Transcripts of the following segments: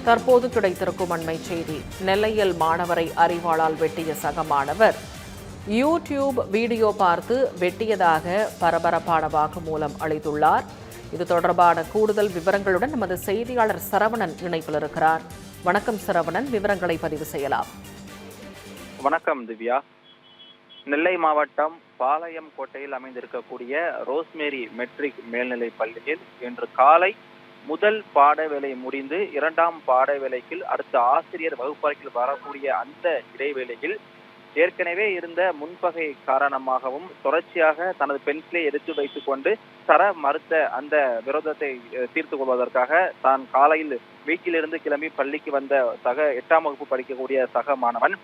தற்போது கிடைத்திருக்கும் அண்மை செய்தி. நெல்லையில் மாணவரை அரிவாளால் வெட்டிய சக மாணவர் யூடியூப் வீடியோ பார்த்து வெட்டியதாக பரபரப்பான வாக்குமூலம் அளித்துள்ளார். இது தொடர்பான கூடுதல் விவரங்களுடன் நமது செய்தியாளர் சரவணன் இணைப்பில் இருக்கிறார். வணக்கம் சரவணன், விவரங்களை பதிவு செய்யலாம். வணக்கம் திவ்யா. நெல்லை மாவட்டம் பாளையம் கோட்டையில் அமைந்திருக்கக்கூடிய ரோஸ்மேரி மெட்ரிக் மேல்நிலைப் பள்ளியில் இன்று காலை முதல் பாடவேளை முடிந்து இரண்டாம் பாடவேளைக்கு அடுத்த ஆசிரியர் வகுப்பறையில் வரக்கூடிய அந்த இடைவேளையில் ஏற்கனவே இருந்த முன்பகை காரணமாகவும் தொடர்ச்சியாக தனது பென்சிலை எடுத்து வைத்துக் கொண்டு தர மறுத்த அந்த விரோதத்தை தீர்த்துக் கொள்வதற்காக தான் காலையில் வீட்டிலிருந்து கிளம்பி பள்ளிக்கு வந்த 8ஆம் வகுப்பு படிக்கக்கூடிய சக மாணவன்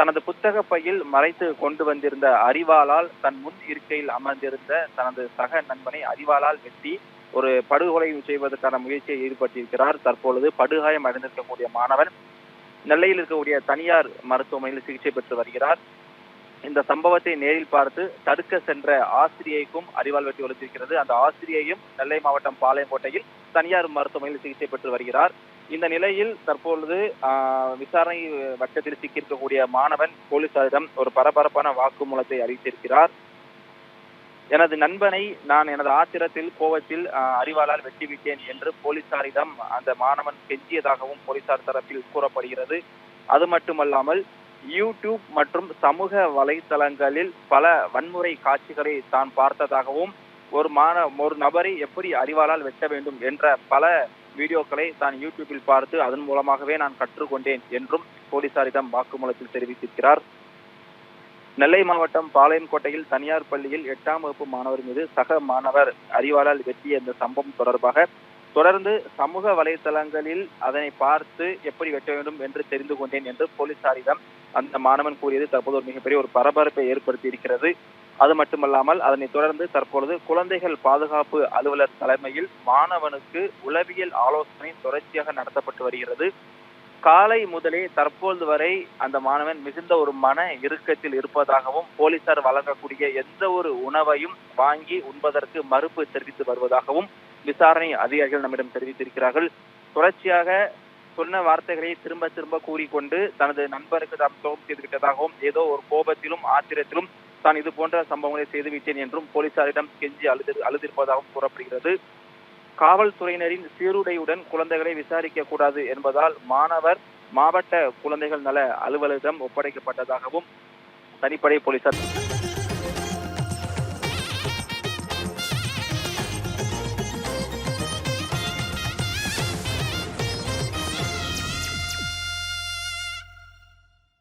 தனது புத்தக பையில் மறைத்து கொண்டு வந்திருந்த அரிவாளால் தன் முன் இருக்கையில் அமர்ந்திருந்த தனது சக நண்பனை அரிவாளால் வெட்டி ஒரு படுகொலை செய்வதற்கான முயற்சியை ஈடுபட்டிருக்கிறார். தற்பொழுது படுகாயம் அடைந்திருக்கக்கூடிய மாணவன் நெல்லையில் இருக்கக்கூடிய தனியார் மருத்துவமனையில் சிகிச்சை பெற்று வருகிறார். இந்த சம்பவத்தை நேரில் பார்த்து தடுக்க சென்ற ஆசிரியைக்கும் அரிவாள் வெட்டி ஒலித்திருக்கிறது. அந்த ஆசிரியையும் நெல்லை மாவட்டம் பாளையங்கோட்டையில் தனியார் மருத்துவமனையில் சிகிச்சை பெற்று வருகிறார். இந்த நிலையில் தற்பொழுது விசாரணை வட்டத்தில் சிக்கியிருக்கக்கூடிய மாணவன் போலீசாரிடம் ஒரு பரபரப்பான வாக்குமூலத்தை அளித்திருக்கிறார். எனது நண்பனை நான் எனது ஆத்திரத்தில் கோபத்தில் அரிவாளால் வெட்டிவிட்டேன் என்று போலீசாரிடம் அந்த மாணவன் கெஞ்சியதாகவும் போலீசார் தரப்பில் கூறப்படுகிறது. அது மட்டுமல்லாமல் யூடியூப் மற்றும் சமூக வலைதளங்களில் பல வன்முறை காட்சிகளை தான் பார்த்ததாகவும் ஒரு நபரை எப்படி அரிவாளால் வெட்ட வேண்டும் என்ற பல வீடியோக்களை தான் யூடியூபில் பார்த்து அதன் மூலமாகவே நான் கற்றுக்கொண்டேன் என்றும் போலீசாரிடம் வாக்குமூலத்தில் தெரிவித்திருக்கிறார். நெல்லை மாவட்டம் பாளையங்கோட்டையில் தனியார் பள்ளியில் 8ஆம் வகுப்பு மாணவர் மீது சக மாணவர் அரிவாளால் வெட்டிய இந்த சம்பவம் தொடர்பாக தொடர்ந்து சமூக வலைதளங்களில் அதனை பார்த்து எப்படி வெட்ட வேண்டும் என்று தெரிந்து கொண்டேன் என்று போலீசாரிடம் அந்த மாணவன் கூறியது தற்போது ஒரு மிகப்பெரிய ஒரு பரபரப்பை ஏற்படுத்தி இருக்கிறது. அது மட்டுமல்லாமல் அதனை தொடர்ந்து தற்பொழுது குழந்தைகள் பாதுகாப்பு அலுவலர் தலைமையில் மாணவனுக்கு உளவியல் ஆலோசனை தொடர்ச்சியாக நடத்தப்பட்டு வருகிறது. காலை முதலே தற்போது வரை அந்த மாணவன் மிகுந்த ஒரு மன இறுக்கத்தில் இருப்பதாகவும் போலீசார் வழங்கக்கூடிய எந்த ஒரு உணவையும் வாங்கி உண்பதற்கு மறுப்பு தெரிவித்து வருவதாகவும் விசாரணை அதிகாரிகள் நம்மிடம் தெரிவித்திருக்கிறார்கள். தொடர்ச்சியாக சொன்ன வார்த்தைகளை திரும்ப திரும்ப கூறிக்கொண்டு தனது நண்பருக்கு தாம் துரோகம் செய்துவிட்டதாகவும் ஏதோ ஒரு கோபத்திலும் ஆத்திரத்திலும் தான் இது போன்ற சம்பவங்களை செய்துவிட்டேன் என்றும் போலீசாரிடம் கெஞ்சி அழுதிருப்பதாகவும் கூறப்படுகிறது. காவல்துறையினரின் சீருடையுடன் குழந்தைகளை விசாரிக்க கூடாது என்பதால் மாணவர் மாவட்ட குழந்தைகள் நல அலுவலரிடம் ஒப்படைக்கப்பட்டதாகவும் தனிப்படை போலீசார்